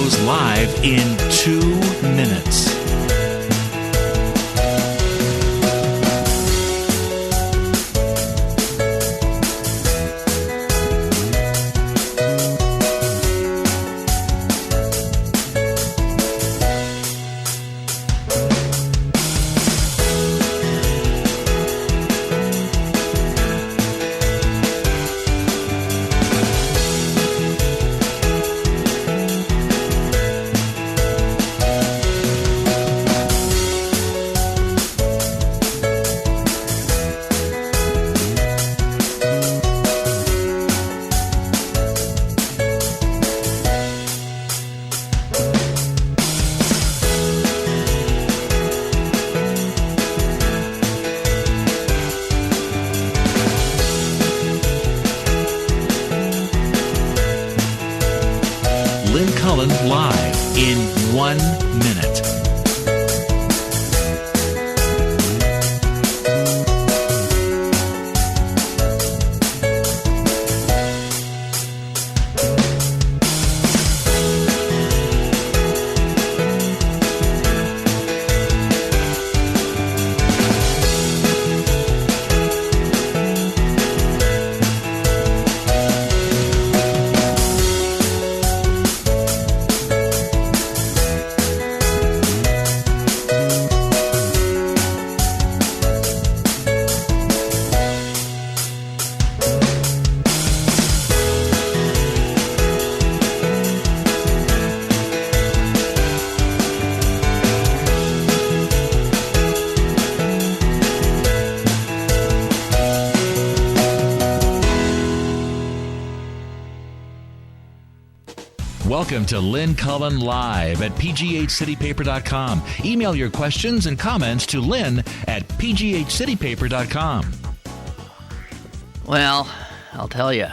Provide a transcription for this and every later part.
goes live in 2 minutes. Lynn Cullen live in 1 minute. Welcome to Lynn Cullen Live at pghcitypaper.com. Email your questions and comments to Lynn at pghcitypaper.com. Well, I'll tell you,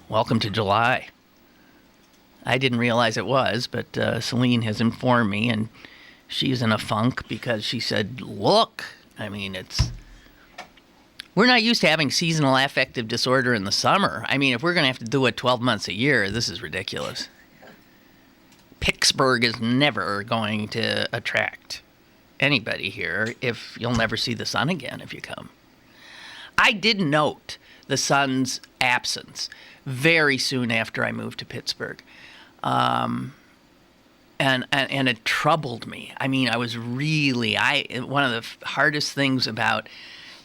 welcome to July. I didn't realize it was, but Celine has informed me, and she's in a funk because she said, look, we're not used to having seasonal affective disorder in the summer. If we're going to have to do it 12 months a year, this is ridiculous. Pittsburgh is never going to attract anybody here if you'll never see the sun again if you come. I did note the sun's absence very soon after I moved to Pittsburgh. And it troubled me. I was really, one of the hardest things about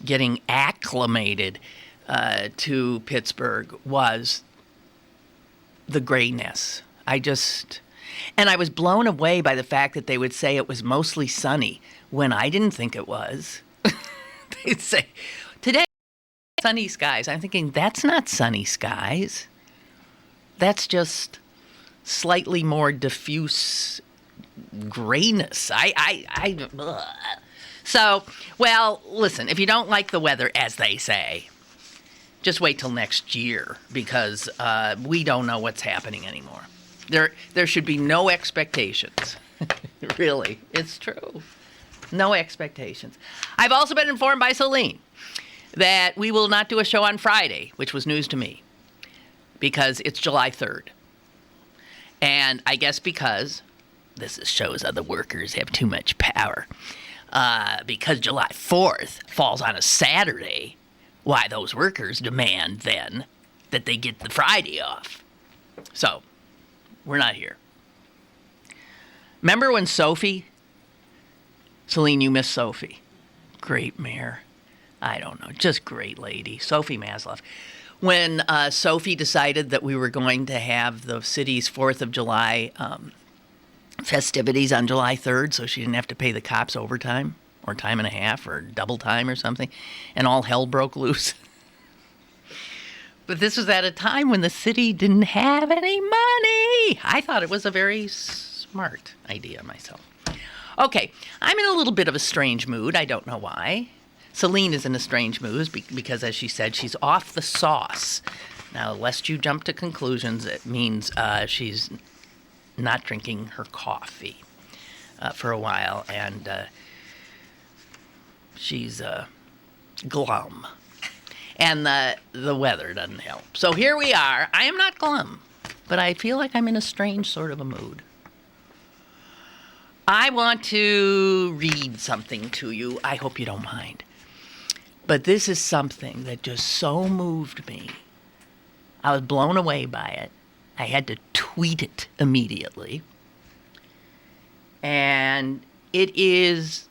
getting acclimated to Pittsburgh was the grayness. And I was blown away by the fact that they would say it was mostly sunny when I didn't think it was. They'd say, today, sunny skies. I'm thinking, that's not sunny skies. That's just slightly more diffuse grayness. So, well, listen, if you don't like the weather, as they say, just wait till next year because we don't know what's happening anymore. There should be no expectations. Really, it's true. No expectations. I've also been informed by Celine that we will not do a show on Friday, which was news to me, because it's July 3rd. And I guess because this shows other workers have too much power. Because July 4th falls on a Saturday, why those workers demand then that they get the Friday off. So, we're not here. Remember when Sophie? Celine, you miss Sophie. Great mayor. I don't know, just great lady. Sophie Maslow. When Sophie decided that we were going to have the city's 4th of July festivities on July 3rd, so she didn't have to pay the cops overtime or time and a half or double time or something, and all hell broke loose. But this was at a time when the city didn't have any money. I thought it was a very smart idea myself. Okay, I'm in a little bit of a strange mood. I don't know why. Celine is in a strange mood because, as she said, she's off the sauce. Now, lest you jump to conclusions, it means she's not drinking her coffee for a while, and she's glum. And the weather doesn't help. So here we are. I am not glum, but I feel like I'm in a strange sort of a mood. I want to read something to you. I hope you don't mind. But this is something that just so moved me. I was blown away by it. I had to tweet it immediately. And it is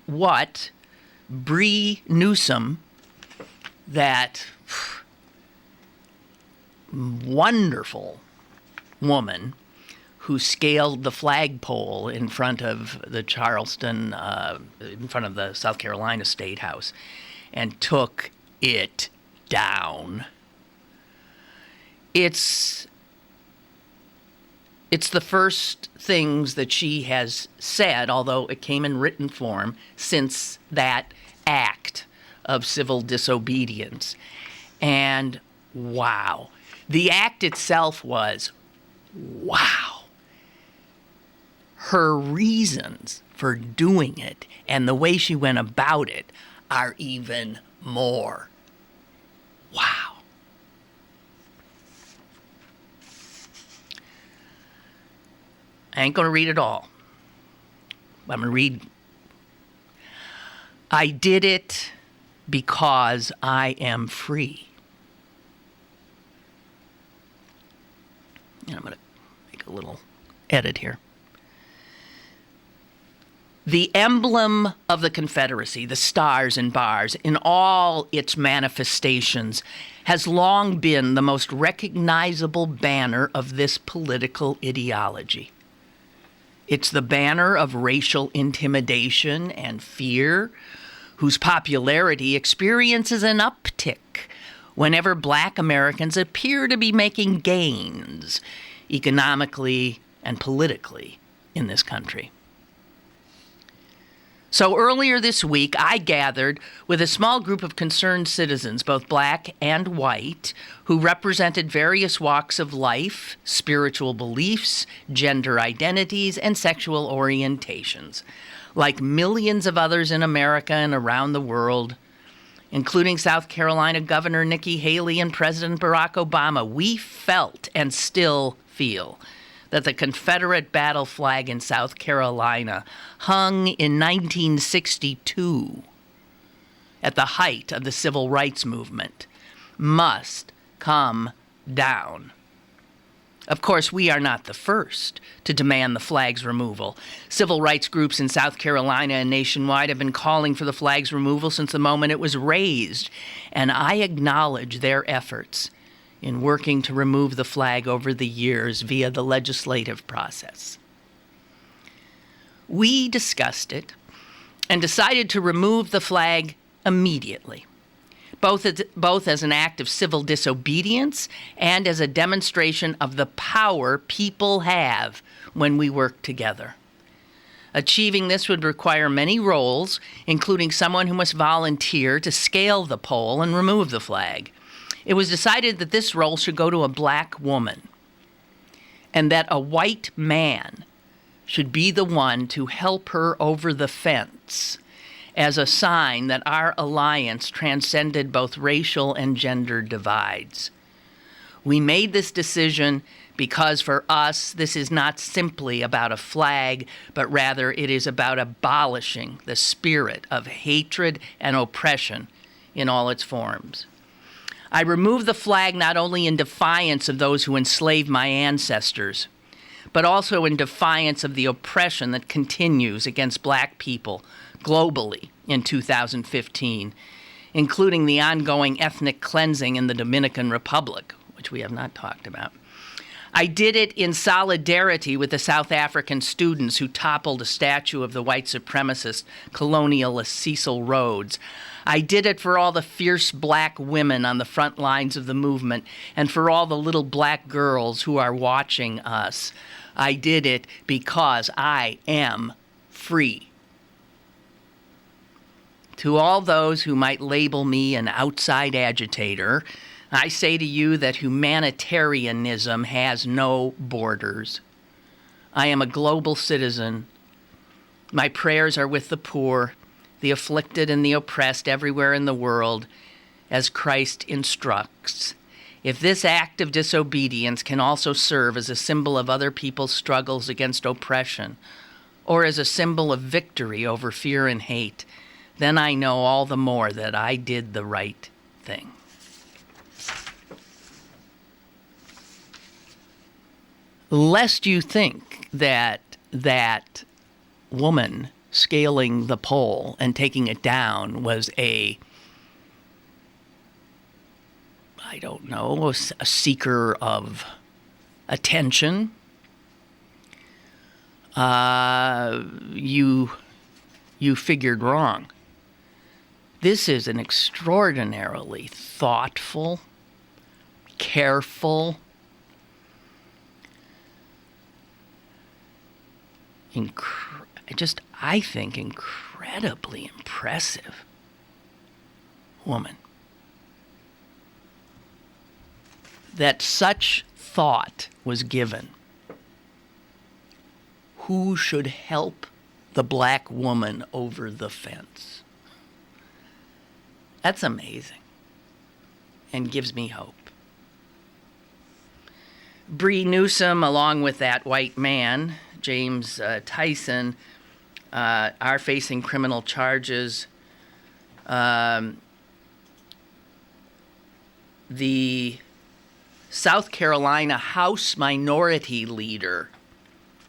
what Bree Newsome, that wonderful woman who scaled the flagpole in front of the Charleston, in front of the South Carolina State House, and took it down. It's the first things that she has said, although it came in written form, since that act of civil disobedience. And wow. The act itself was wow. Her reasons for doing it and the way she went about it are even more wow. I ain't going to read it all. I'm going to read. I did it because I am free. And I'm going to make a little edit here. The emblem of the Confederacy, the stars and bars, in all its manifestations, has long been the most recognizable banner of this political ideology. It's the banner of racial intimidation and fear, whose popularity experiences an uptick whenever Black Americans appear to be making gains economically and politically in this country. So earlier this week, I gathered with a small group of concerned citizens, both Black and white, who represented various walks of life, spiritual beliefs, gender identities, and sexual orientations. Like millions of others in America and around the world, including South Carolina Governor Nikki Haley and President Barack Obama, we felt and still feel that the Confederate battle flag in South Carolina, hung in 1962 at the height of the civil rights movement, must come down. Of course, we are not the first to demand the flag's removal. Civil rights groups in South Carolina and nationwide have been calling for the flag's removal since the moment it was raised, and I acknowledge their efforts in working to remove the flag over the years via the legislative process. We discussed it and decided to remove the flag immediately, both as an act of civil disobedience and as a demonstration of the power people have when we work together. Achieving this would require many roles, including someone who must volunteer to scale the pole and remove the flag. It was decided that this role should go to a Black woman, and that a white man should be the one to help her over the fence as a sign that our alliance transcended both racial and gender divides. We made this decision because for us, this is not simply about a flag, but rather it is about abolishing the spirit of hatred and oppression in all its forms. I removed the flag not only in defiance of those who enslaved my ancestors, but also in defiance of the oppression that continues against Black people globally in 2015, including the ongoing ethnic cleansing in the Dominican Republic, which we have not talked about. I did it in solidarity with the South African students who toppled a statue of the white supremacist colonialist Cecil Rhodes. I did it for all the fierce Black women on the front lines of the movement and for all the little Black girls who are watching us. I did it because I am free. To all those who might label me an outside agitator, I say to you that humanitarianism has no borders. I am a global citizen. My prayers are with the poor, the afflicted and the oppressed everywhere in the world, as Christ instructs. If this act of disobedience can also serve as a symbol of other people's struggles against oppression, or as a symbol of victory over fear and hate, then I know all the more that I did the right thing. Lest you think that that woman scaling the pole and taking it down was a seeker of attention, you figured wrong. This is an extraordinarily thoughtful, careful, I think, incredibly impressive woman. That such thought was given. Who should help the black woman over the fence? That's amazing and gives me hope. Bree Newsome, along with that white man, James Tyson, are facing criminal charges. The South Carolina House Minority Leader,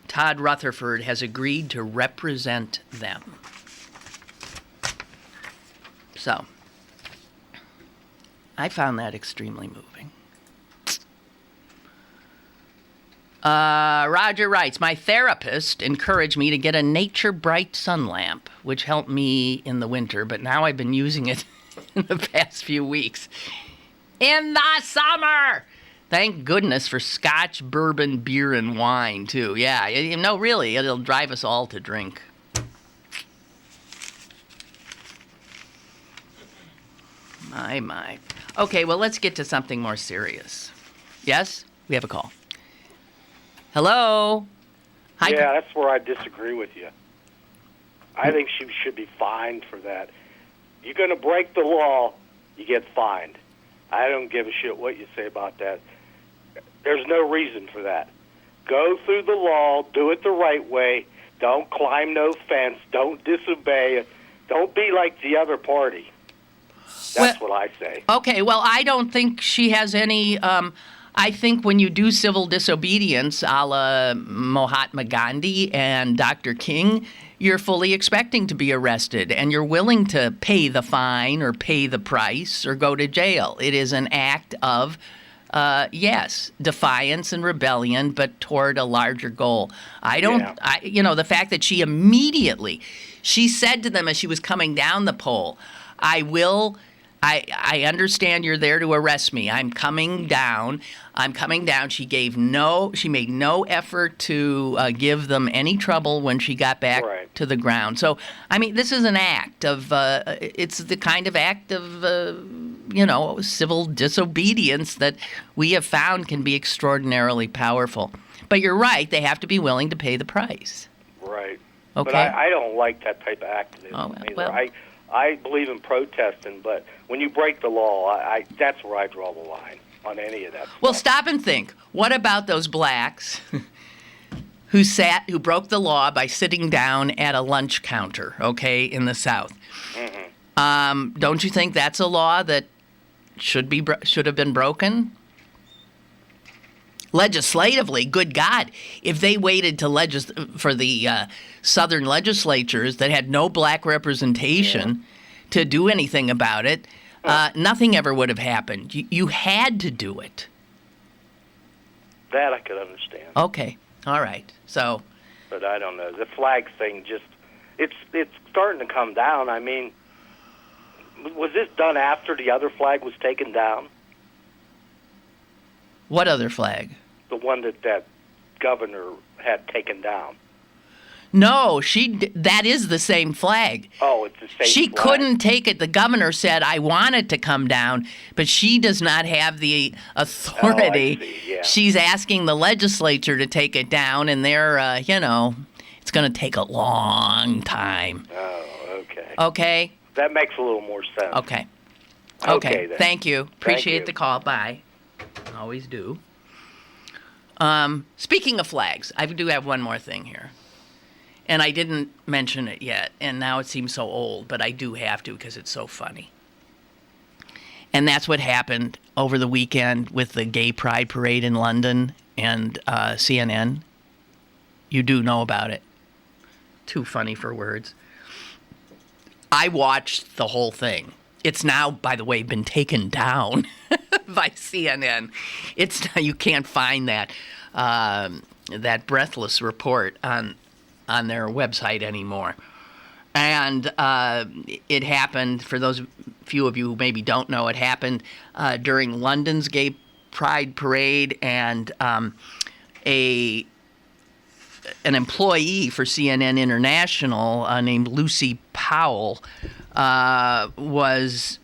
Todd Rutherford, has agreed to represent them. So, I found that extremely moving. Roger writes, my therapist encouraged me to get a Nature Bright sun lamp, which helped me in the winter, but now I've been using it in the past few weeks. In the summer! Thank goodness for scotch, bourbon, beer, and wine, too. Yeah, really, it'll drive us all to drink. My. Okay, well, let's get to something more serious. Yes? We have a call. Hello? Hi. Yeah, that's where I disagree with you. I think she should be fined for that. You're going to break the law, you get fined. I don't give a shit what you say about that. There's no reason for that. Go through the law, do it the right way. Don't climb no fence. Don't disobey. Don't be like the other party. That's what I say. Okay, well, I don't think she has any... I think when you do civil disobedience, a la Mahatma Gandhi and Dr. King, you're fully expecting to be arrested, and you're willing to pay the fine or pay the price or go to jail. It is an act of, yes, defiance and rebellion, but toward a larger goal. The fact that she said to them as she was coming down the pole, I understand you're there to arrest me. I'm coming down. She made no effort to give them any trouble when she got back to the ground. So, I mean, this is an act of, it's the kind of act of, civil disobedience that we have found can be extraordinarily powerful. But you're right, they have to be willing to pay the price. Right. Okay. But I don't like that type of activism either. Well, I believe in protesting, but when you break the law, that's where I draw the line on any of that stuff. Well, stop and think. What about those blacks who broke the law by sitting down at a lunch counter, okay, in the South? Mm-hmm. Don't you think that's a law that should have been broken? Legislatively, good God, if they waited to for the Southern legislatures that had no black representation to do anything about it, nothing ever would have happened. You had to do it. That I could understand. Okay, all right. So, but I don't know. The flag thing it's starting to come down. I mean, was this done after the other flag was taken down? What other flag? The one that governor had taken down. No, that is the same flag. Oh, it's the same She flag. couldn't take it. The governor said, I want it to come down, but she does not have the authority. Oh, I see. Yeah. She's asking the legislature to take it down, and they're, it's going to take a long time. Oh, okay. Okay? That makes a little more sense. Okay. Okay, then. Thank you. Appreciate you. the call. Bye. Always do. Speaking of flags, I do have one more thing here. And I didn't mention it yet, and now it seems so old, but I do have to because it's so funny. And that's what happened over the weekend with the Gay Pride Parade in London and CNN. You do know about it. Too funny for words. I watched the whole thing. It's now, by the way, been taken down by CNN. You can't find that breathless report on their website anymore. And it happened, for those few of you who maybe don't know, it happened during London's Gay Pride Parade, and an employee for CNN International named Lucy Powell was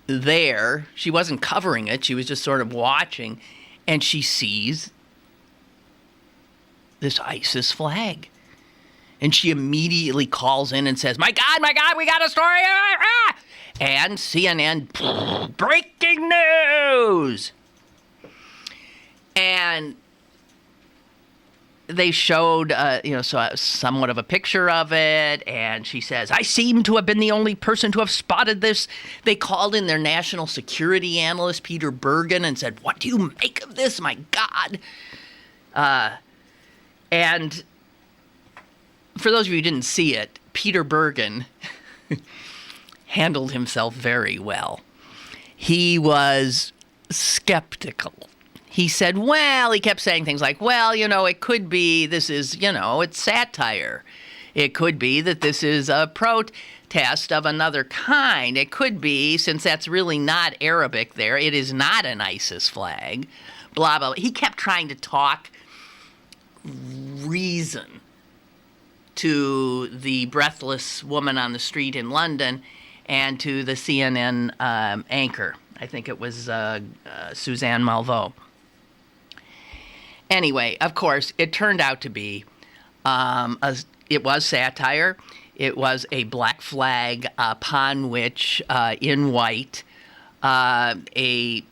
there. She wasn't covering it. She was just sort of watching, and she sees this ISIS flag. And she immediately calls in and says, my God, we got a story. And CNN, breaking news. And they showed, somewhat of a picture of it. And she says, I seem to have been the only person to have spotted this. They called in their national security analyst, Peter Bergen, and said, what do you make of this? My God. And for those of you who didn't see it, Peter Bergen handled himself very well. He was skeptical. He said, he kept saying things like, it could be this is, it's satire. It could be that this is a protest of another kind. It could be, since that's really not Arabic there, it is not an ISIS flag, blah, blah, blah. He kept trying to talk reason to the breathless woman on the street in London and to the CNN anchor. I think it was Suzanne Malveaux. Anyway, of course, it turned out to be, it was satire. It was a black flag upon which, in white, a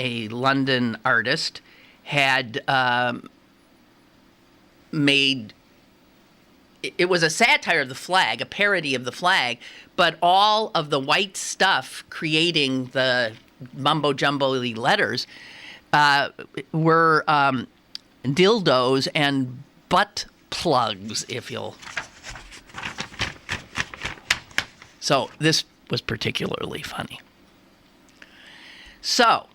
London artist had made. It was a satire of the flag, a parody of the flag, but all of the white stuff creating the mumbo-jumbo letters were dildos and butt plugs, if you'll. So this was particularly funny. So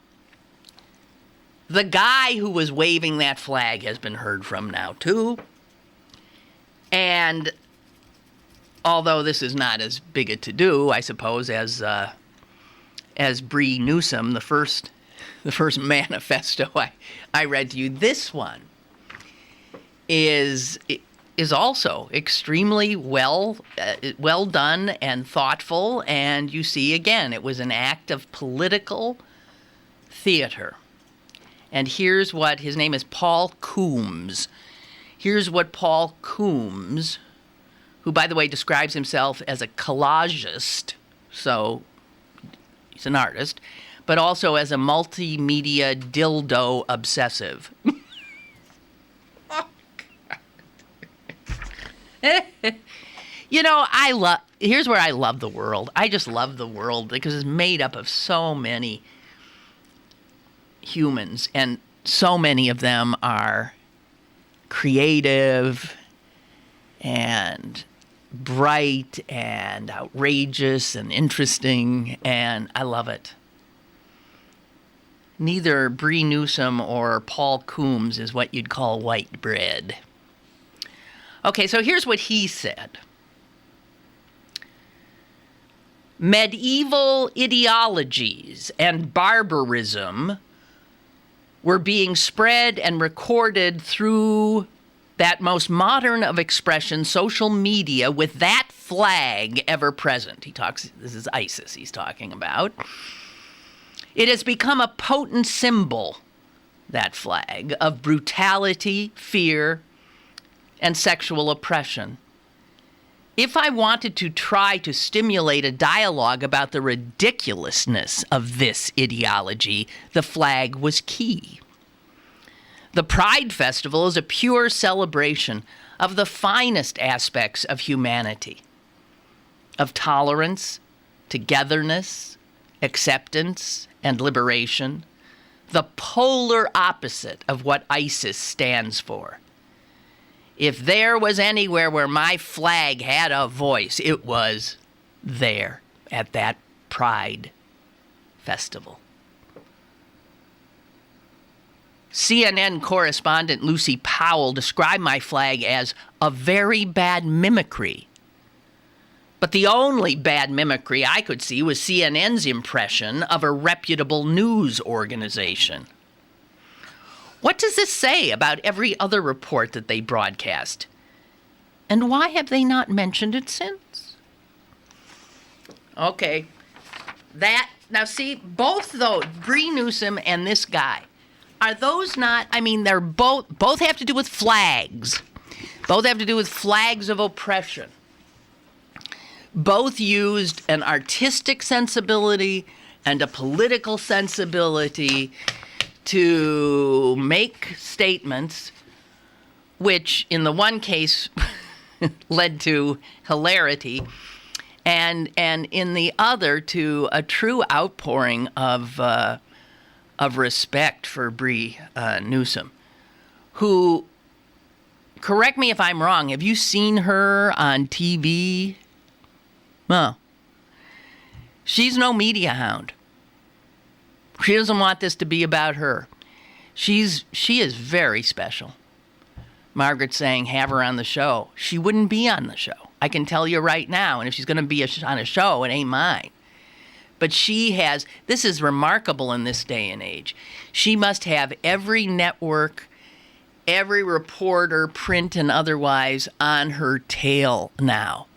the guy who was waving that flag has been heard from now, too. And although this is not as big a to-do, I suppose, as Bree Newsome, the first manifesto I read to you, this one is also extremely well done and thoughtful. And you see, again, it was an act of political theater. And here's what his name is, Paul Coombs. Here's what Paul Coombs, who, by the way, describes himself as a collagist, so he's an artist, but also as a multimedia dildo obsessive. Oh, God. Here's where I love the world. I just love the world because it's made up of so many humans, and so many of them are creative and bright and outrageous and interesting, and I love it. Neither Bree Newsome or Paul Coombs is what you'd call white bread. Okay, so here's what he said. Medieval ideologies and barbarism were being spread and recorded through that most modern of expression, social media, with that flag ever present. This is ISIS he's talking about. It has become a potent symbol, that flag, of brutality, fear, and sexual oppression. If I wanted to try to stimulate a dialogue about the ridiculousness of this ideology, the flag was key. The Pride Festival is a pure celebration of the finest aspects of humanity, of tolerance, togetherness, acceptance, and liberation, the polar opposite of what ISIS stands for. If there was anywhere where my flag had a voice, it was there at that Pride festival. CNN correspondent Lucy Powell described my flag as a very bad mimicry. But the only bad mimicry I could see was CNN's impression of a reputable news organization. What does this say about every other report that they broadcast? And why have they not mentioned it since? Okay. Now see, both those, Bree Newsome and this guy, are those not, I mean, they're both have to do with flags. Both have to do with flags of oppression. Both used an artistic sensibility and a political sensibility to make statements which, in the one case, led to hilarity, and in the other to a true outpouring of respect for Bree Newsome, who, correct me if I'm wrong, have you seen her on TV? No. She's no media hound. She doesn't want this to be about her. She is very special. Margaret's saying, have her on the show. She wouldn't be on the show. I can tell you right now. And if she's going to be on a show, it ain't mine. But this is remarkable in this day and age. She must have every network, every reporter, print and otherwise, on her tail now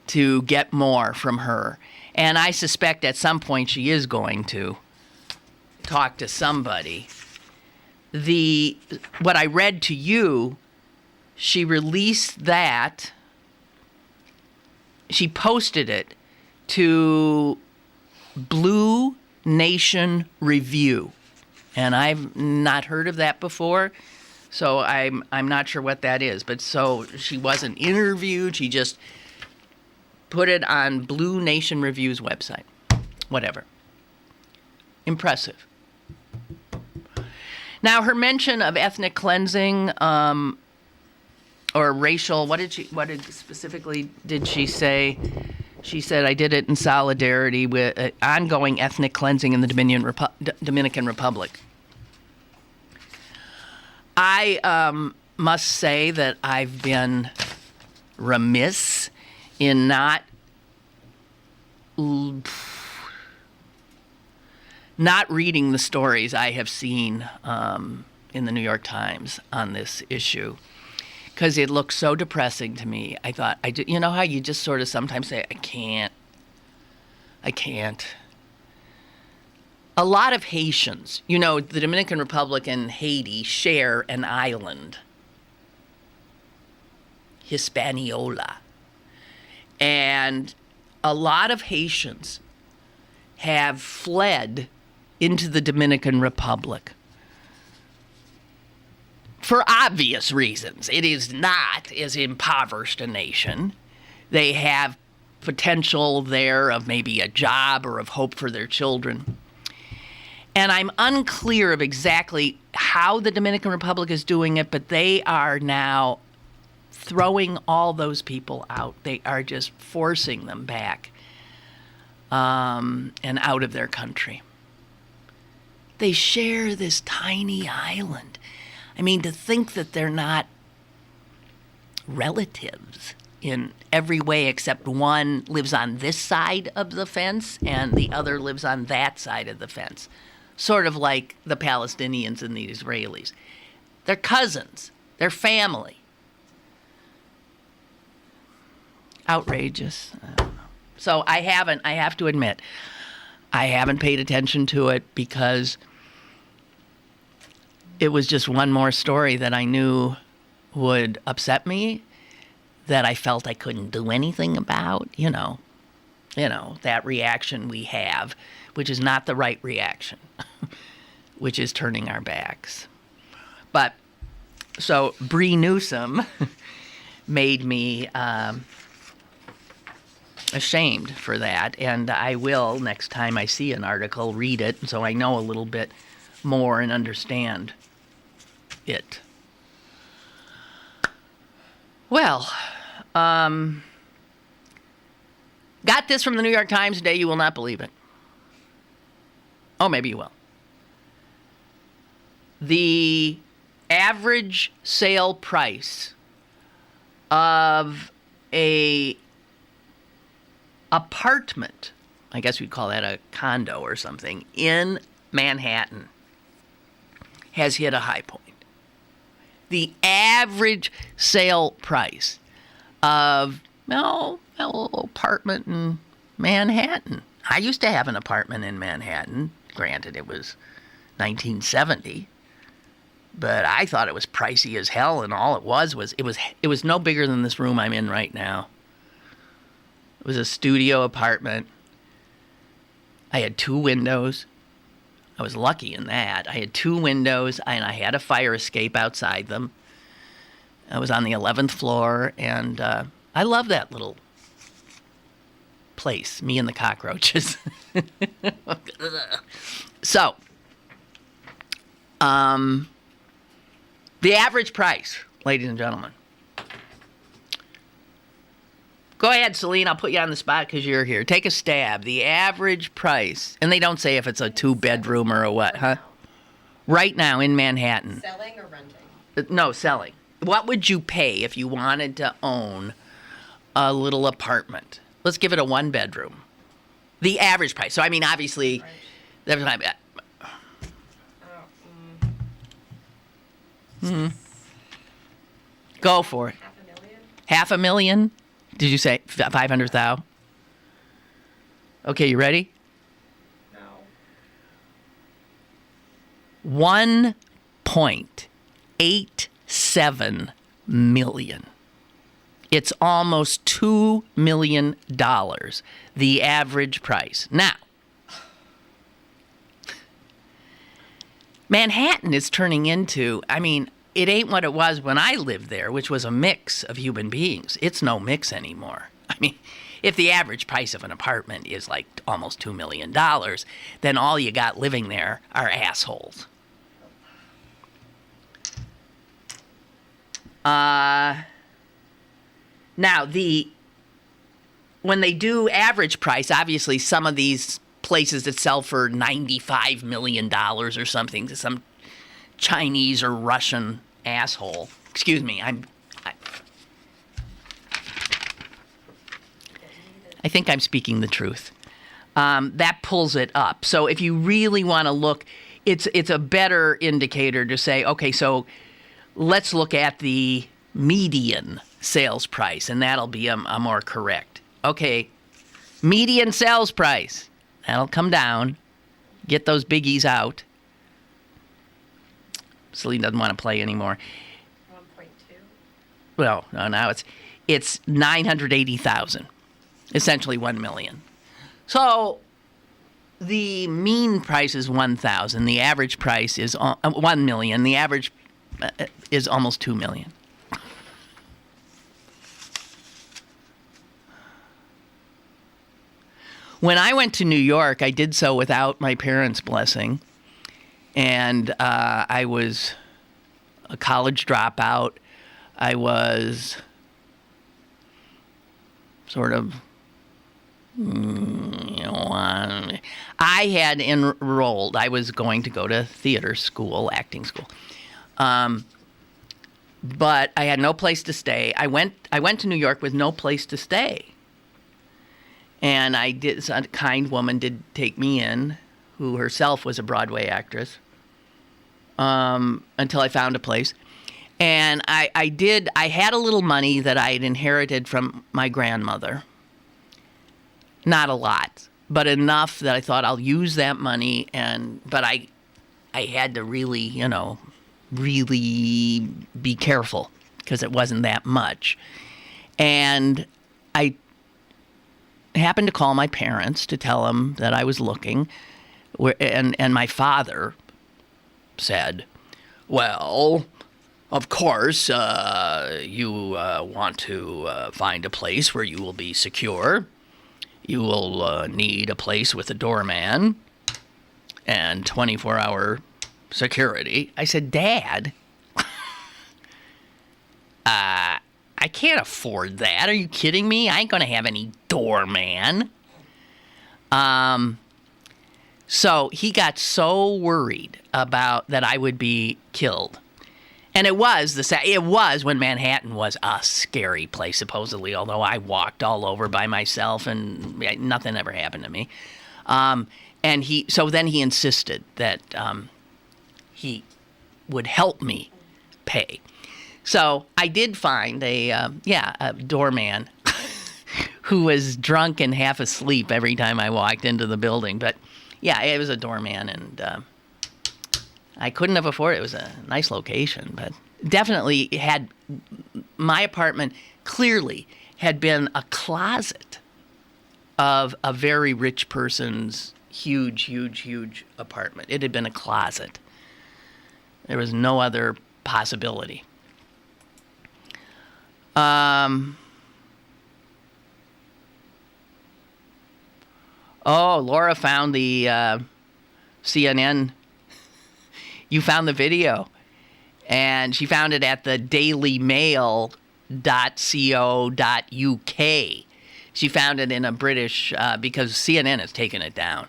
to get more from her. And I suspect at some point she is going to talk to somebody. What I read to you, she released that. She posted it to Blue Nation Review. And I've not heard of that before, so I'm not sure what that is. But so she wasn't interviewed, she just put it on Blue Nation Review's website. Whatever. Impressive. Now, her mention of ethnic cleansing or racial, what specifically did she say? She said, I did it in solidarity with ongoing ethnic cleansing in the Dominican Republic. I must say that I've been remiss in not reading the stories I have seen in the New York Times on this issue, because it looks so depressing to me. I thought, you know how you just sort of sometimes say, I can't. A lot of Haitians, the Dominican Republic and Haiti share an island, Hispaniola. And a lot of Haitians have fled into the Dominican Republic for obvious reasons. It is not as impoverished a nation. They have potential there of maybe a job or of hope for their children. And I'm unclear of exactly how the Dominican Republic is doing it, but they are now throwing all those people out. They are just forcing them back and out of their country. They share this tiny island. I mean, to think that they're not relatives in every way except one lives on this side of the fence and the other lives on that side of the fence. Sort of like the Palestinians and the Israelis. They're cousins. They're family. Outrageous. I don't know. So I have to admit, I haven't paid attention to it because it was just one more story that I knew would upset me, that I felt I couldn't do anything about, that reaction we have, which is not the right reaction, which is turning our backs. But So Bree Newsome made me ashamed for that, and I will, next time I see an article, read it so I know a little bit more and understand it. Well, got this from the New York Times today. You will not believe it. Oh, maybe you will. The average sale price of a apartment, I guess we'd call that a condo or something, in Manhattan has hit a high point. The average sale price of a little apartment in Manhattan. I used to have an apartment in Manhattan. Granted, it was 1970, but I thought it was pricey as hell, and all it was it was no bigger than this room I'm in right now. It was a studio apartment. I had 2 windows. I was lucky in that. I had 2 windows, and I had a fire escape outside them. I was on the 11th floor, and I love that little place, me and the cockroaches. So, the average price, ladies and gentlemen. Go ahead, Celine. I'll put you on the spot because you're here. Take a stab. The average price, and they don't say if it's a 2-bedroom or a what, huh? Right now in Manhattan. Selling or renting? No, selling. What would you pay if you wanted to own a little apartment? Let's give it a 1-bedroom. The average price. So, I mean, obviously, Right. Go for it. $500,000? Did you say 500,000? Okay, you ready? No. 1.87 million. It's almost $2 million, the average price. Now, Manhattan is turning into, I mean, it ain't what it was when I lived there, which was a mix of human beings. It's no mix anymore. I mean, if the average price of an apartment is like almost $2 million, then all you got living there are assholes. Now, when they do average price, obviously some of these places that sell for $95 million or something to some Chinese or Russian asshole. Excuse me, I think I'm speaking the truth. That pulls it up. So if you really want to look, it's a better indicator to say, okay, so let's look at the median sales price, and that'll be a more correct. Okay, median sales price. That'll come down. Get those biggies out. Celine doesn't want to play anymore. 1.2. Well, no, now it's 980,000. Essentially 1 million. So the mean price is 1,000. The average price is 1 million. The average is almost 2 million. When I went to New York, I did so without my parents' blessing. And I was a college dropout. I was sort of, I had enrolled. I was going to go to theater school, acting school. But I had no place to stay. I went to New York with no place to stay. And a kind woman did take me in, who herself was a Broadway actress, until I found a place. And I had a little money that I had inherited from my grandmother. Not a lot, but enough that I thought I'll use that money. But I had to really be careful because it wasn't that much. And I happened to call my parents to tell them that I was looking. And my father said, well, Of course, you want to find a place where you will be secure. You will need a place with a doorman and 24-hour security. I said, Dad, I can't afford that. Are you kidding me? I ain't going to have any doorman. So he got so worried about that I would be killed. And it was when Manhattan was a scary place, supposedly, although I walked all over by myself and nothing ever happened to me. And then he insisted that he would help me pay. So I did find a doorman who was drunk and half asleep every time I walked into the building. But yeah, it was a doorman, and I couldn't have afforded it. It was a nice location, but definitely my apartment clearly had been a closet of a very rich person's huge, huge, huge apartment. It had been a closet. There was no other possibility. Laura found the CNN. You found the video. And she found it at the dailymail.co.uk. She found it in a British, because CNN has taken it down.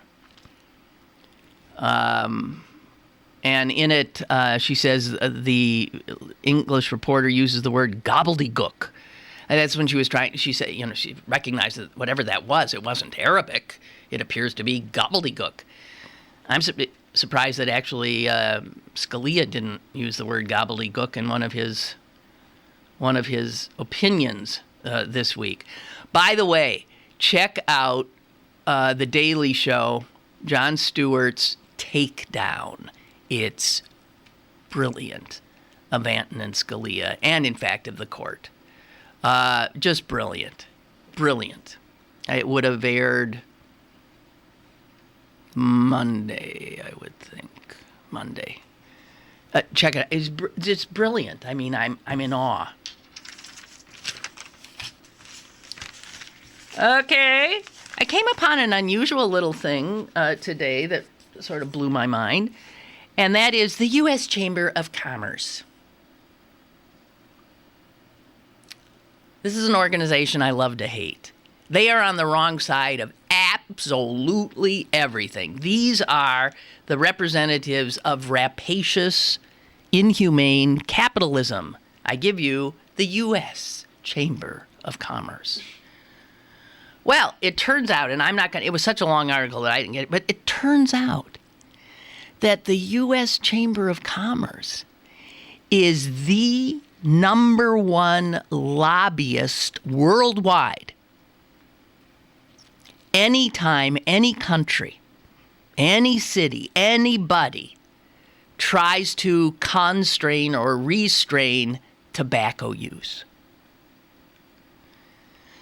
And in it, she says the English reporter uses the word gobbledygook. And that's when she was she said, she recognized that whatever that was, it wasn't Arabic. It appears to be gobbledygook. I'm surprised that actually Scalia didn't use the word gobbledygook in one of his opinions this week. By the way, check out The Daily Show, Jon Stewart's Takedown. It's brilliant of Anton and Scalia, and in fact of the court. Just brilliant. Brilliant. It would have aired Monday, I would think. Monday. Check it out. It's brilliant. I mean, I'm in awe. Okay. I came upon an unusual little thing today that sort of blew my mind, and that is the U.S. Chamber of Commerce. This is an organization I love to hate. They are on the wrong side of absolutely everything. These are the representatives of rapacious, inhumane capitalism. I give you the U.S. Chamber of Commerce. Well, it turns out, and it was such a long article that I didn't get it, but it turns out that the U.S. Chamber of Commerce is the number one lobbyist worldwide. Anytime any country, any city, anybody tries to constrain or restrain tobacco use.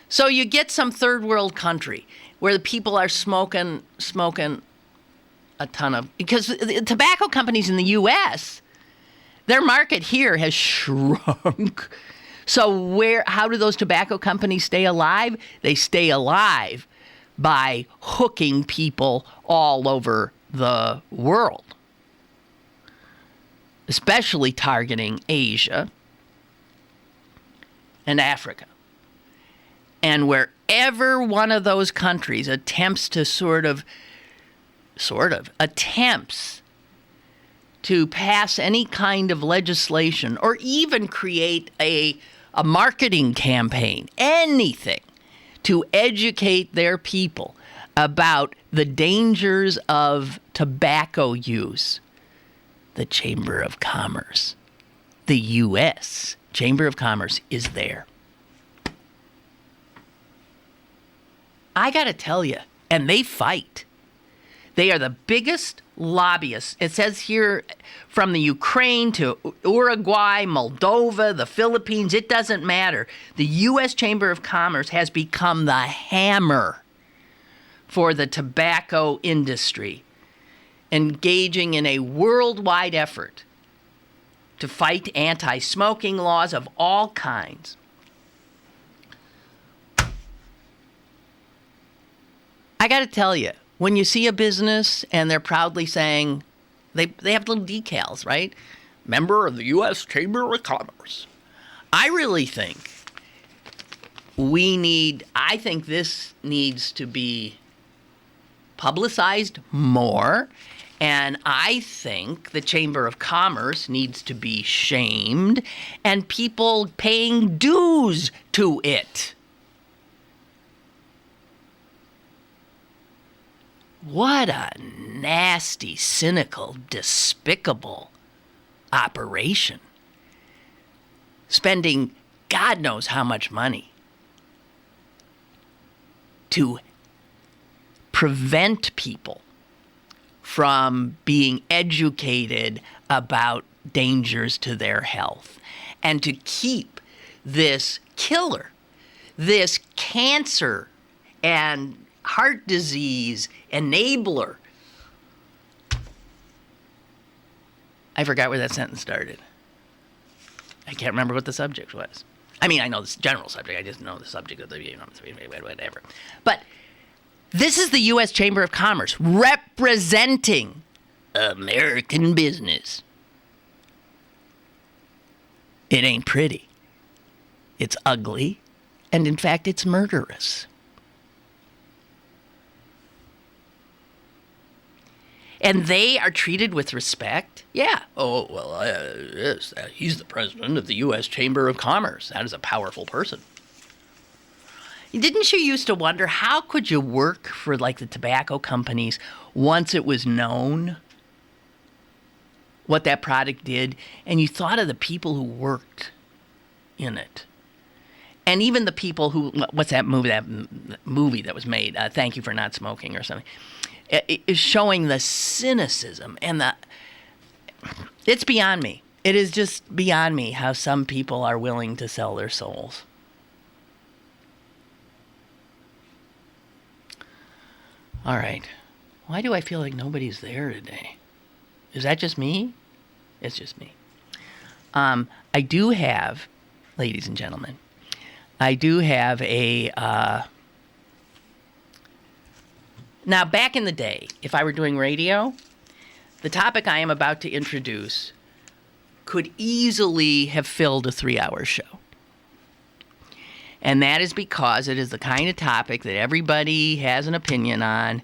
So you get some third world country where the people are smoking a ton of, because the tobacco companies in the U.S., their market here has shrunk. So how do those tobacco companies stay alive? They stay alive by hooking people all over the world, especially targeting Asia and Africa. And wherever one of those countries attempts to attempts to pass any kind of legislation or even create a marketing campaign, anything, to educate their people about the dangers of tobacco use, the Chamber of Commerce, the U.S. Chamber of Commerce is there. I got to tell you, and they fight. They are the biggest lobbyists. It says here from the Ukraine to Uruguay, Moldova, the Philippines, it doesn't matter. The U.S. Chamber of Commerce has become the hammer for the tobacco industry, engaging in a worldwide effort to fight anti-smoking laws of all kinds. I got to tell you, when you see a business and they're proudly saying, they have little decals, right? Member of the U.S. Chamber of Commerce. I really think I think this needs to be publicized more. And I think the Chamber of Commerce needs to be shamed and people paying dues to it. What a nasty, cynical, despicable operation. Spending God knows how much money to prevent people from being educated about dangers to their health and to keep this killer, this cancer and heart disease enabler. I forgot where that sentence started. I can't remember what the subject was. I mean, I know the general subject. I just know the subject of the, whatever. But this is the U.S. Chamber of Commerce representing American business. It ain't pretty. It's ugly. And in fact, it's murderous. And they are treated with respect? Yeah. Oh, well, yes, he's the president of the U.S. Chamber of Commerce. That is a powerful person. Didn't you used to wonder, how could you work for, like, the tobacco companies once it was known what that product did? And you thought of the people who worked in it. And even the people who, what's that movie that was made, Thank You for Not Smoking or something, is showing the cynicism and it's beyond me. It is just beyond me how some people are willing to sell their souls. All right. Why do I feel like nobody's there today? Is that just me? It's just me. I do have, ladies and gentlemen, I do have a... Now, back in the day, if I were doing radio, the topic I am about to introduce could easily have filled a 3-hour show. And that is because it is the kind of topic that everybody has an opinion on,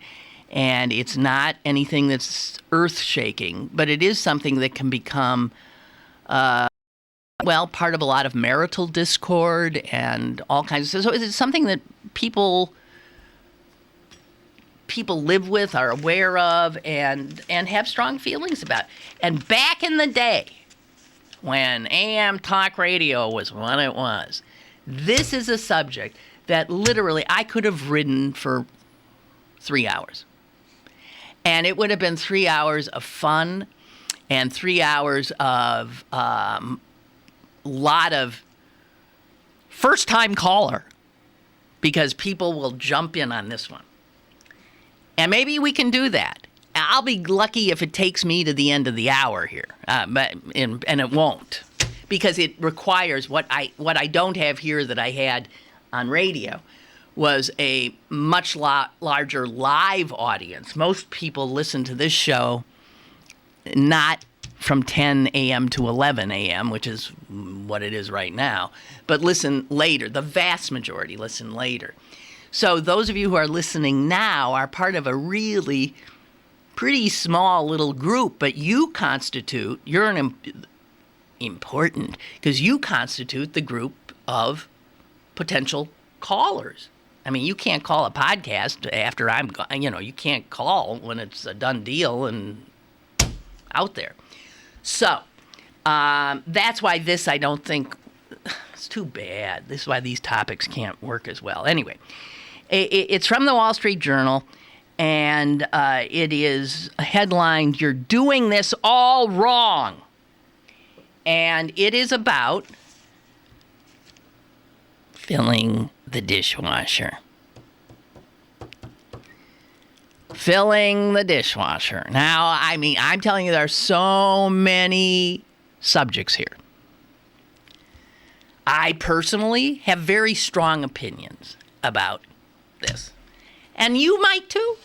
and it's not anything that's earth-shaking, but it is something that can become, part of a lot of marital discord and all kinds of stuff. So it's something that people live with, are aware of, and have strong feelings about. And back in the day, when AM talk radio was what it was, this is a subject that literally I could have ridden for 3 hours. And it would have been 3 hours of fun and 3 hours of lot of first-time caller, because people will jump in on this one. And maybe we can do that. I'll be lucky if it takes me to the end of the hour here, and it won't, because it requires what I don't have here that I had on radio was a much larger live audience. Most people listen to this show not from 10 a.m. to 11 a.m., which is what it is right now, but listen later. The vast majority listen later. So those of you who are listening now are part of a really pretty small little group, but you're important because you constitute the group of potential callers. I mean, you can't call a podcast after I'm gone. You can't call when it's a done deal and out there. So that's why this, I don't think, it's too bad. This is why these topics can't work as well. Anyway, it's from the Wall Street Journal, and it is headlined, "You're Doing This All Wrong." And it is about filling the dishwasher. Filling the dishwasher. Now, I mean, I'm telling you, there are so many subjects here. I personally have very strong opinions about this. And you might too.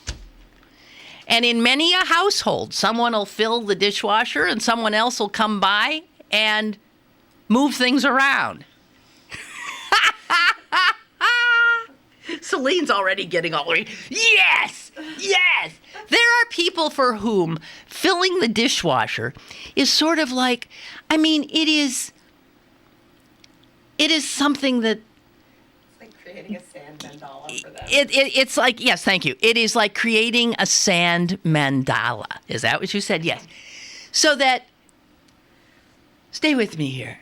And in many a household, someone will fill the dishwasher and someone else will come by and move things around. Celine's already getting all worried. Yes! Yes! There are people for whom filling the dishwasher is sort of like, I mean, it is something that It's like creating a sand mandala for them. it's like, yes, thank you. It is like creating a sand mandala. Is that what you said? Yes. So that, stay with me here.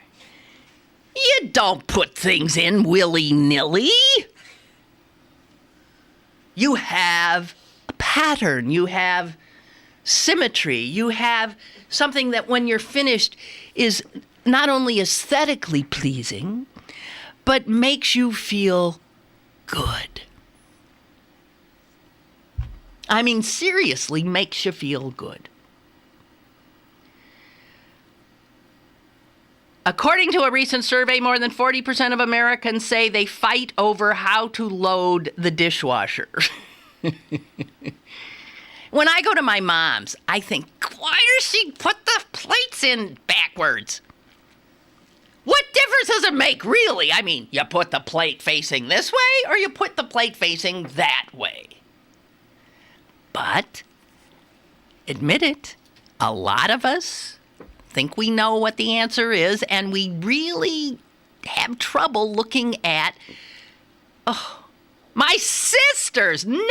You don't put things in willy-nilly. You have a pattern. You have symmetry. You have something that when you're finished is not only aesthetically pleasing, but makes you feel good. I mean, seriously, makes you feel good. According to a recent survey, more than 40% of Americans say they fight over how to load the dishwasher. When I go to my mom's, I think, why does she put the plates in backwards? What difference does it make, really? I mean, you put the plate facing this way or you put the plate facing that way? But, admit it, a lot of us think we know what the answer is, and we really have trouble looking at, my sisters. No.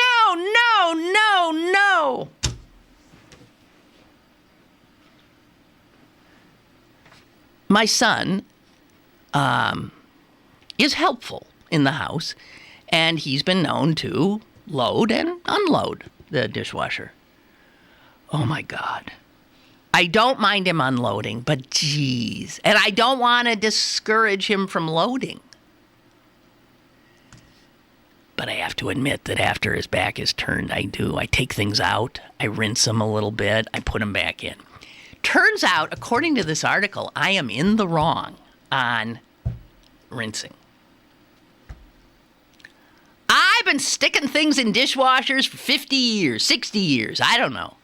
My son is helpful in the house, and he's been known to load and unload the dishwasher. Oh, my God. I don't mind him unloading, but geez. And I don't want to discourage him from loading. But I have to admit that after his back is turned, I take things out, I rinse them a little bit, I put them back in. Turns out, according to this article, I am in the wrong on rinsing. I've been sticking things in dishwashers for 50 years, 60 years, I don't know.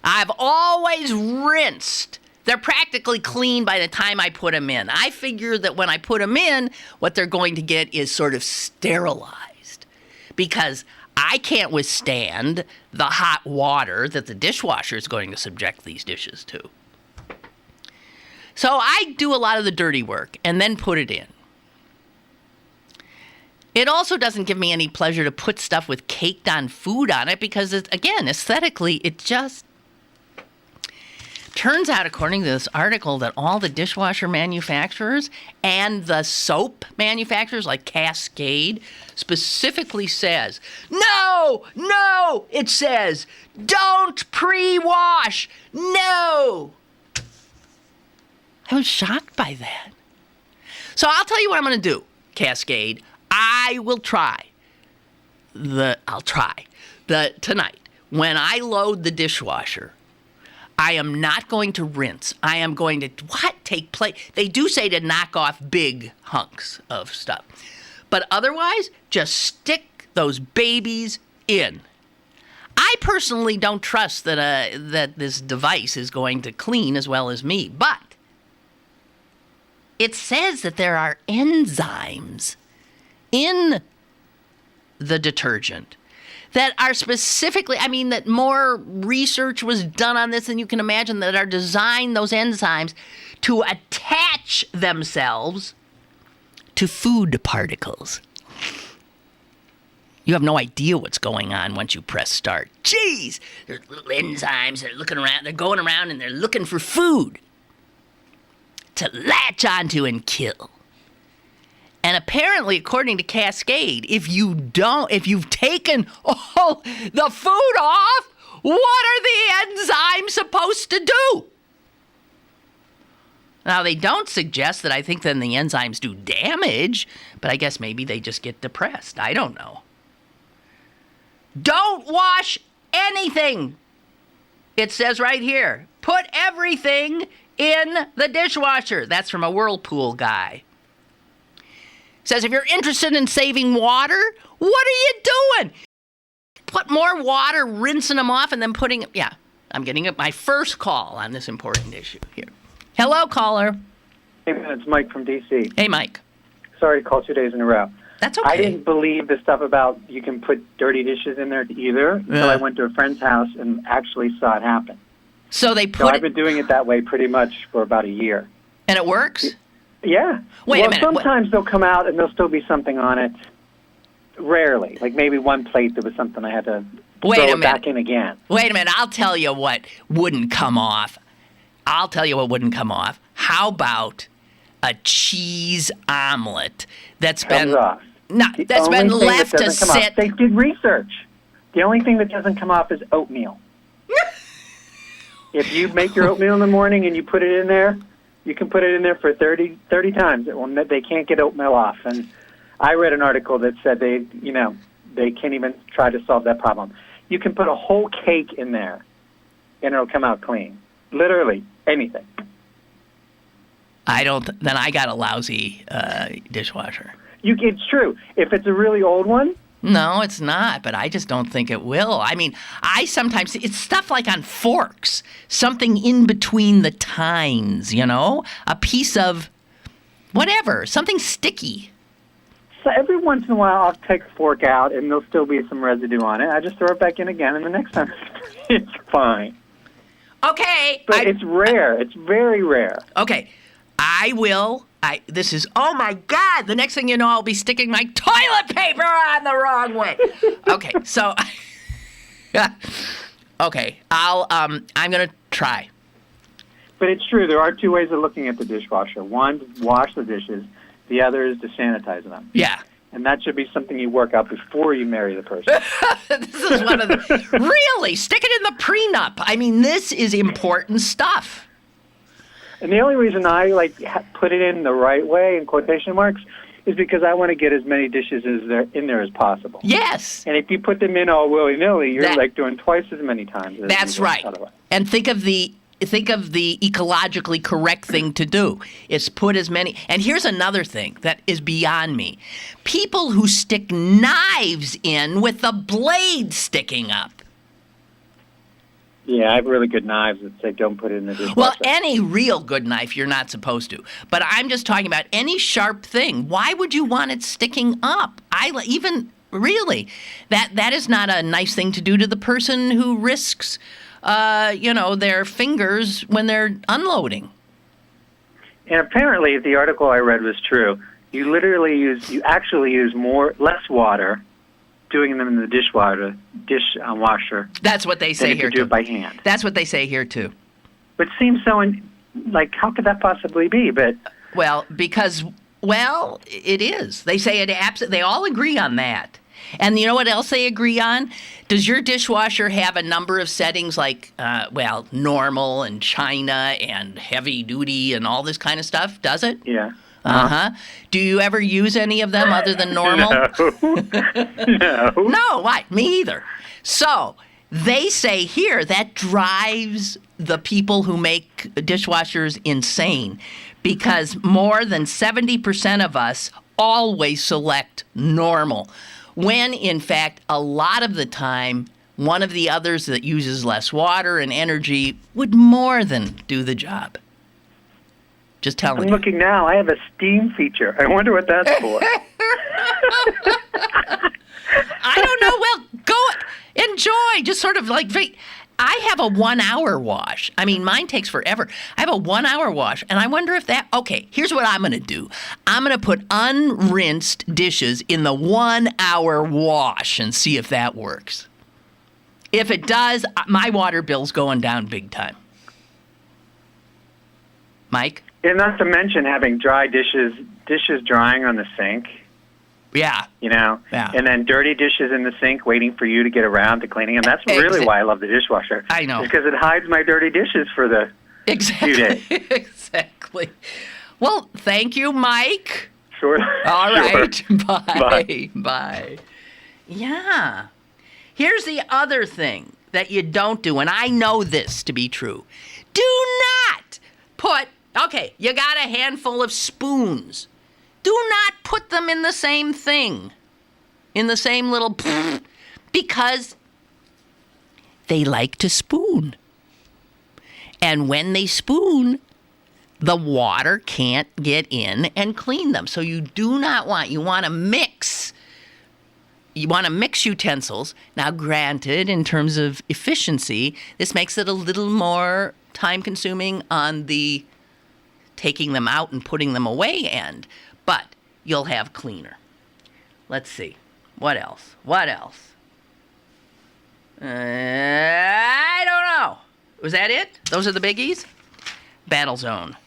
I've always rinsed. They're practically clean by the time I put them in. I figure that when I put them in, what they're going to get is sort of sterilized. Because I can't withstand the hot water that the dishwasher is going to subject these dishes to. So I do a lot of the dirty work and then put it in. It also doesn't give me any pleasure to put stuff with caked on food on it because, again, aesthetically, it just turns out, according to this article, that all the dishwasher manufacturers and the soap manufacturers like Cascade specifically says, no, it says, don't pre-wash, no. I was shocked by that. So I'll tell you what I'm going to do, Cascade. I'll try tonight, when I load the dishwasher, I am not going to rinse. I am going to, take plate. They do say to knock off big hunks of stuff. But otherwise, just stick those babies in. I personally don't trust that this device is going to clean as well as me. But it says that there are enzymes in the detergent that are specifically, that more research was done on this than you can imagine, that are designed, those enzymes, to attach themselves to food particles. You have no idea what's going on once you press start. Jeez! There's little enzymes that are looking around, they're going around and they're looking for food to latch onto and kill. And apparently, according to Cascade, if you've taken the food off, what are the enzymes supposed to do? Now, they don't suggest that I think then the enzymes do damage, but I guess maybe they just get depressed. I don't know. Don't wash anything. It says right here, put everything in the dishwasher. That's from a Whirlpool guy. Says, if you're interested in saving water, what are you doing? Put more water, rinsing them off, and then putting... Yeah, I'm getting my first call on this important issue here. Hello, caller. Hey, man, it's Mike from D.C. Hey, Mike. Sorry to call 2 days in a row. That's okay. I didn't believe the stuff about you can put dirty dishes in there either until I went to a friend's house and actually saw it happen. So they So I've been doing it that way pretty much for about a year. And it works? Yeah. Wait a minute. Sometimes they'll come out and there'll still be something on it. Rarely. Like maybe one plate there was something I had to throw it back in again. Wait a minute. I'll tell you what wouldn't come off. How about a cheese omelet that's been off. That's been left to sit? They did research. The only thing that doesn't come off is oatmeal. If you make your oatmeal in the morning and you put it in there, you can put it in there for 30 times. They can't get oatmeal off. And I read an article that said they can't even try to solve that problem. You can put a whole cake in there, and it'll come out clean. Literally anything. Then I got a lousy dishwasher. It's true. If it's a really old one. No, it's not, but I just don't think it will. I mean, it's stuff like on forks, something in between the tines, a piece of whatever, something sticky. So every once in a while I'll take a fork out and there'll still be some residue on it. I just throw it back in again and the next time it's fine. Okay. But it's rare. It's very rare. Okay. Oh my God, the next thing you know, I'll be sticking my toilet paper on the wrong way. Okay, so, okay, I'm going to try. But it's true, there are two ways of looking at the dishwasher. One, to wash the dishes. The other is to sanitize them. Yeah. And that should be something you work out before you marry the person. This is one of the, really, stick it in the prenup. I mean, this is important stuff. And the only reason I put it in the right way, in quotation marks, is because I want to get as many dishes in there as possible. Yes. And if you put them in all willy-nilly, you're doing twice as many times. That's right. And think of the ecologically correct thing to do is put as many. And here's another thing that is beyond me: people who stick knives in with the blade sticking up. Yeah, I have really good knives that say don't put it in the dishwasher. Well, any real good knife, you're not supposed to. But I'm just talking about any sharp thing. Why would you want it sticking up? Really, that is not a nice thing to do to the person who risks, their fingers when they're unloading. And apparently, if the article I read was true, you actually use less water doing them in the dishwasher. That's what they say here too. Do it by hand. That's what they say here too. But it seems so how could that possibly be? But because it is. They say it. They all agree on that. And you know what else they agree on? Does your dishwasher have a number of settings like normal and China and heavy duty and all this kind of stuff? Does it? Yeah. Uh-huh. Do you ever use any of them other than normal? No. No, why? Me either. So they say here that drives the people who make dishwashers insane because more than 70% of us always select normal, when in fact a lot of the time one of the others that uses less water and energy would more than do the job. Just telling you. I'm looking now. I have a steam feature. I wonder what that's for. I don't know. Well, go enjoy. Just sort of I have a 1 hour wash. I mean, mine takes forever. I have a 1 hour wash, and I wonder if okay, here's what I'm going to do. I'm going to put unrinsed dishes in the 1 hour wash and see if that works. If it does, my water bill's going down big time. Mike? And not to mention having dry dishes drying on the sink. Yeah. Yeah. And then dirty dishes in the sink waiting for you to get around to cleaning them. That's really why I love the dishwasher. I know. Because it hides my dirty dishes for the few days. Exactly. Well, thank you, Mike. Sure. All right. Sure. Bye. Bye. Yeah. Here's the other thing that you don't do, and I know this to be true. Do not you got a handful of spoons. Do not put them in the same thing, in the same little, because they like to spoon. And when they spoon, the water can't get in and clean them. So you want to mix. You want to mix utensils. Now, granted, in terms of efficiency, this makes it a little more time-consuming on the taking them out and putting them away end. But you'll have cleaner. Let's see. What else? I don't know. Was that it? Those are the biggies? Battle zone.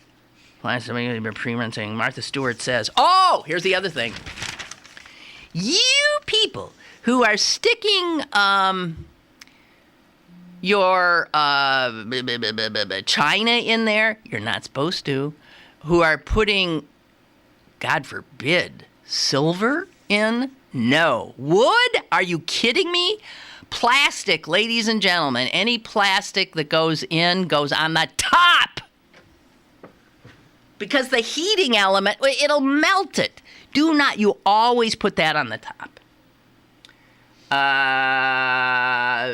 Pre-rinsing. Martha Stewart says, oh, here's the other thing. You people who are sticking your china in there, you're not supposed to, who are putting, God forbid, silver in? No. Wood? Are you kidding me? Plastic, ladies and gentlemen, any plastic that goes in goes on the top. Because the heating element, it'll melt it. You always put that on the top.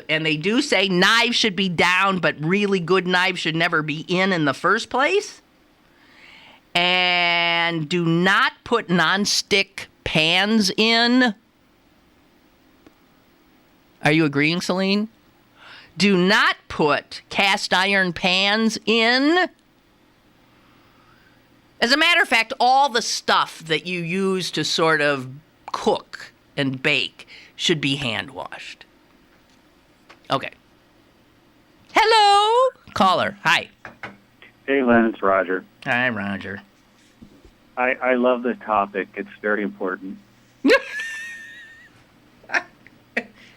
And they do say knives should be down, but really good knives should never be in the first place. And do not put nonstick pans in. Are you agreeing, Celine? Do not put cast iron pans in. As a matter of fact, all the stuff that you use to sort of cook and bake should be hand washed. Okay. Hello, caller. Hi. Hey, Lynn, it's Roger. Hi, Roger. I love the topic. It's very important.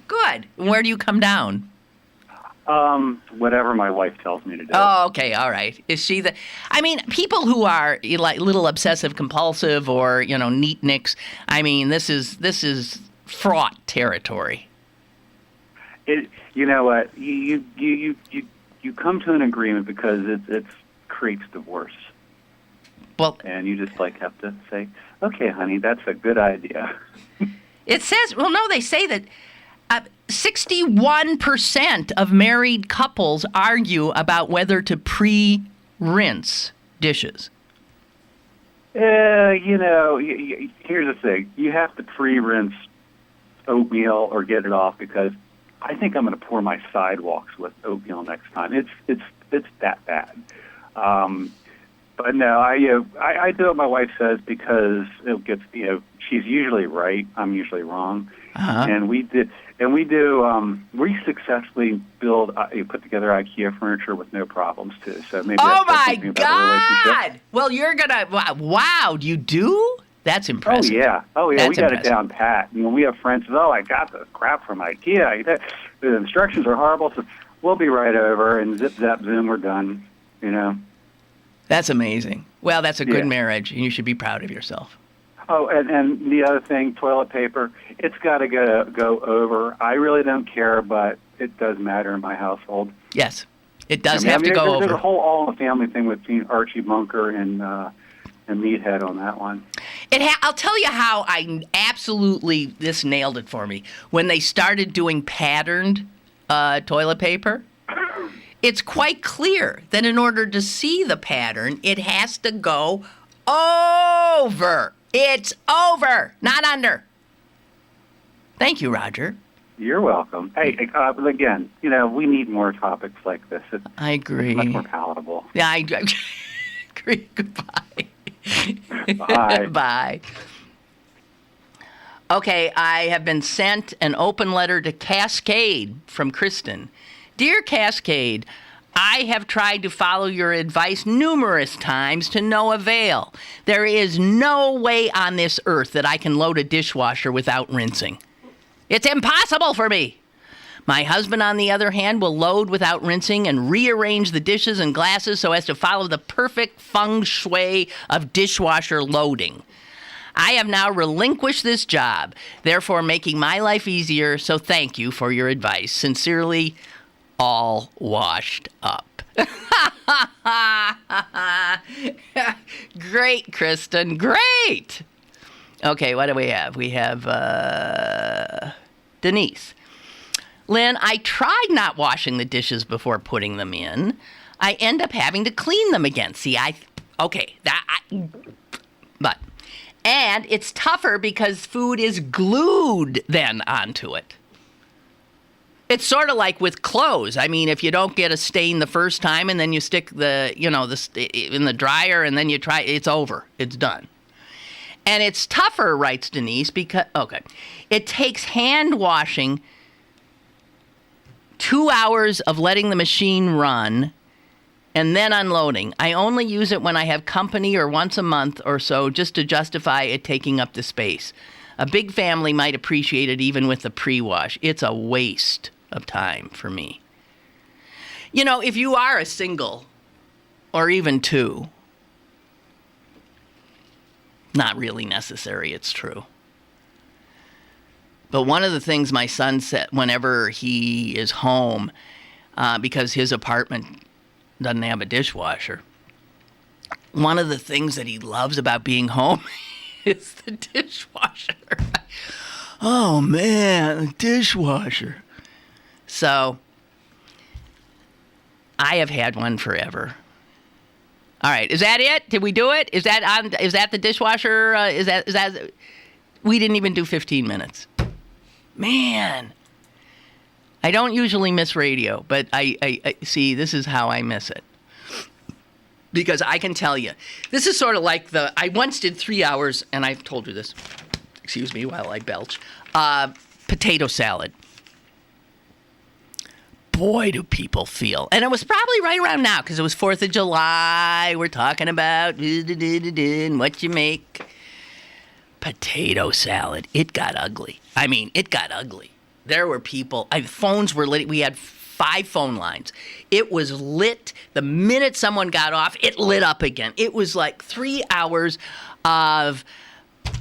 Good. Where do you come down? Whatever my wife tells me to do. Oh, okay, all right. Is she the? I mean, people who are like little obsessive compulsive or neatniks. I mean, this is fraught territory. You know what? You come to an agreement because it creates divorce. Well, and you just have to say, okay, honey, that's a good idea. It says, well, no, they say that 61% of married couples argue about whether to pre-rinse dishes. Here's the thing. You have to pre-rinse oatmeal or get it off because I think I'm going to pour my sidewalks with oatmeal next time. It's that bad. But no, I do what my wife says because it gets, she's usually right. I'm usually wrong. Uh-huh. And we successfully put together IKEA furniture with no problems too. So maybe oh that's my something about our relationship. God! Well, you're gonna wow. You do? That's impressive. Oh yeah. That's We got impressive. it down pat. When we have friends, I got the crap from IKEA. The instructions are horrible. So we'll be right over and zip zap zoom. We're done. That's amazing. Well, that's a good Yeah. marriage, and you should be proud of yourself. Oh, and the other thing, toilet paper, it's got to go over. I really don't care, but it does matter in my household. Yes, it does have to go There's over. a whole all-in-the-family thing between Archie Bunker and Meathead on that one. I'll tell you how this nailed it for me. When they started doing patterned toilet paper, it's quite clear that in order to see the pattern, it has to go over. It's over, not under. Thank you, Roger. You're welcome. Hey, again, we need more topics like this. I agree. It's much more palatable. Yeah, I agree. Goodbye. Bye. Bye. Okay, I have been sent an open letter to Cascade from Kristen. Dear Cascade, I have tried to follow your advice numerous times to no avail. There is no way on this earth that I can load a dishwasher without rinsing. It's impossible for me. My husband, on the other hand, will load without rinsing and rearrange the dishes and glasses so as to follow the perfect feng shui of dishwasher loading. I have now relinquished this job, therefore making my life easier, so thank you for your advice. Sincerely, all washed up. Great, Kristen. Great. Okay, what do we have? We have Denise. Lynn, I tried not washing the dishes before putting them in. I end up having to clean them again. See, and it's tougher because food is glued then onto it. It's sort of like with clothes. I mean, if you don't get a stain the first time and then you stick in the dryer and then you try, it's over. It's done. And it's tougher, writes Denise, because, it takes hand washing 2 hours of letting the machine run and then unloading. I only use it when I have company or once a month or so just to justify it taking up the space. A big family might appreciate it even with the pre-wash. It's a waste of time for me. You know, if you are a single or even two, not really necessary, it's true. But one of the things my son said whenever he is home, because his apartment doesn't have a dishwasher, one of the things that he loves about being home is the dishwasher. Oh, man, the dishwasher. So, I have had one forever. All right, is that it? Did we do it? Is that the dishwasher? Is that? We didn't even do 15 minutes. Man, I don't usually miss radio, but I see, this is how I miss it. Because I can tell you, this is sort of like I once did 3 hours, and I've told you this, excuse me while I belch, potato salad. Boy, do people feel. And it was probably right around now, because it was 4th of July. We're talking about what you make. Potato salad. It got ugly. I mean, it got ugly. There were people, phones were lit. We had 5 phone lines. It was lit. The minute someone got off, it lit up again. It was like 3 hours of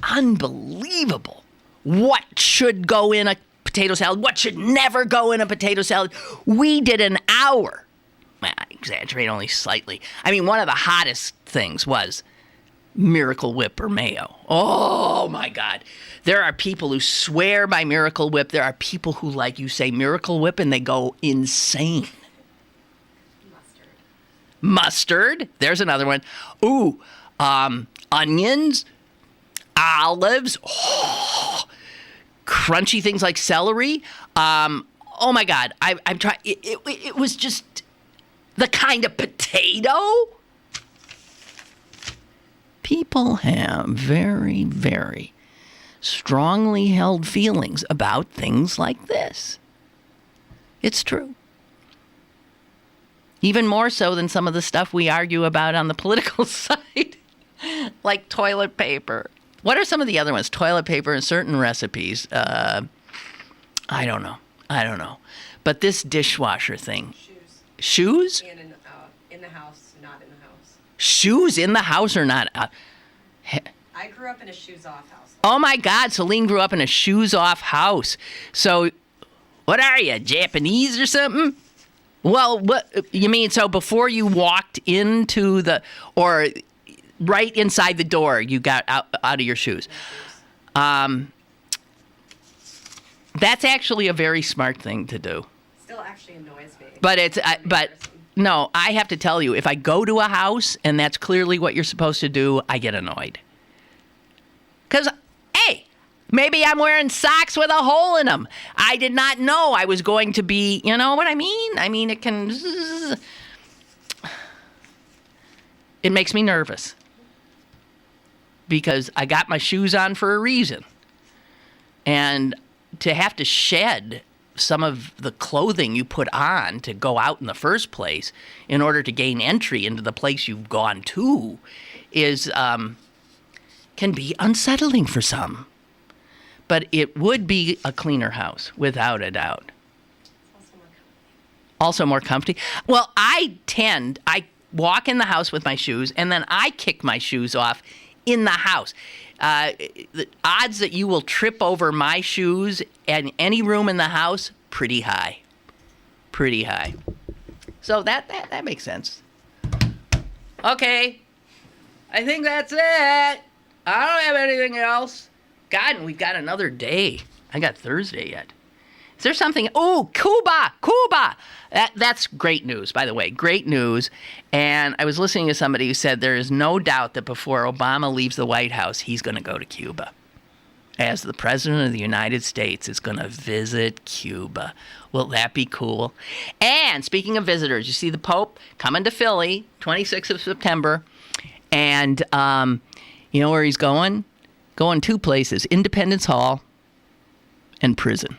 unbelievable. What should go in a potato salad? What should never go in a potato salad? We did an hour. I exaggerate only slightly. I mean, one of the hottest things was Miracle Whip or mayo. Oh, my God. There are people who swear by Miracle Whip. There are people who, like you say, Miracle Whip, and they go insane. Mustard. There's another one. Ooh, onions, olives, crunchy things like celery. Oh, my God. I'm trying. It was just the kind of potato. People have very, very strongly held feelings about things like this. It's true. Even more so than some of the stuff we argue about on the political side, like toilet paper. What are some of the other ones? Toilet paper and certain recipes. I don't know. But this dishwasher thing. Shoes? And in the house, not in the house. Shoes in the house or not? I grew up in a shoes-off house. Oh, my God. Celine grew up in a shoes-off house. So, what are you, Japanese or something? Well, what you mean? So before you walked into or right inside the door, you got out of your shoes. That's actually a very smart thing to do. Still actually annoys me. But no, I have to tell you, if I go to a house and that's clearly what you're supposed to do, I get annoyed. Because, hey, maybe I'm wearing socks with a hole in them. I did not know I was going to be, you know what I mean? I mean, it makes me nervous. Because I got my shoes on for a reason. And to have to shed some of the clothing you put on to go out in the first place in order to gain entry into the place you've gone to is can be unsettling for some. But it would be a cleaner house, without a doubt. Also more comfy. Well, I walk in the house with my shoes, and then I kick my shoes off in the house. The odds that you will trip over my shoes in any room in the house, pretty high. Pretty high. So that makes sense. Okay. I think that's it. I don't have anything else. God, and we've got another day. I got Thursday yet. Is there something? Oh, Cuba. That's great news, by the way. Great news. And I was listening to somebody who said there is no doubt that before Obama leaves the White House, he's going to go to Cuba. As the President of the United States is going to visit Cuba. Will that be cool? And speaking of visitors, you see the Pope coming to Philly, 26th of September. And you know where he's going? Going two places, Independence Hall and prison.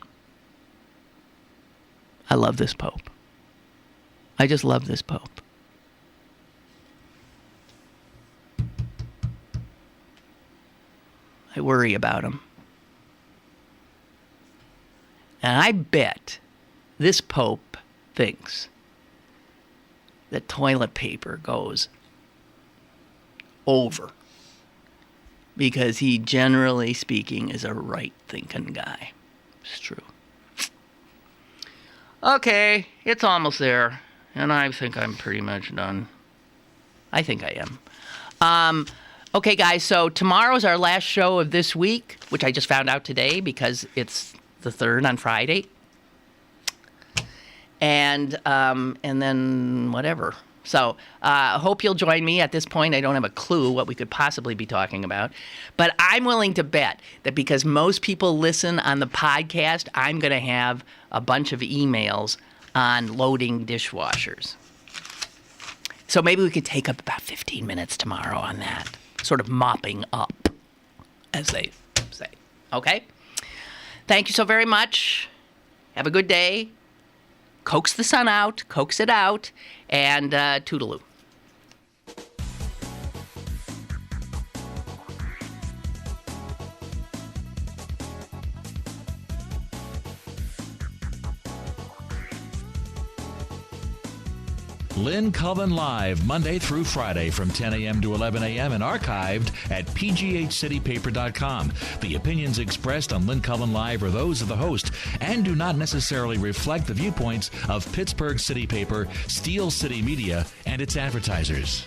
I love this Pope. I just love this Pope. I worry about him. And I bet this Pope thinks that toilet paper goes over because he, generally speaking, is a right-thinking guy. It's true. Okay, it's almost there, and I think I'm pretty much done. I think I am. Okay, guys, so tomorrow's our last show of this week, which I just found out today because it's the 3rd on Friday. And then whatever. So I hope you'll join me. At this point, I don't have a clue what we could possibly be talking about. But I'm willing to bet that because most people listen on the podcast, I'm going to have a bunch of emails on loading dishwashers. So maybe we could take up about 15 minutes tomorrow on that. Sort of mopping up, as they say. Okay? Thank you so very much. Have a good day. Coax the sun out, coax it out, and toodaloo. Lynn Cullen Live, Monday through Friday from 10 a.m. to 11 a.m. and archived at pghcitypaper.com. The opinions expressed on Lynn Cullen Live are those of the host and do not necessarily reflect the viewpoints of Pittsburgh City Paper, Steel City Media, and its advertisers.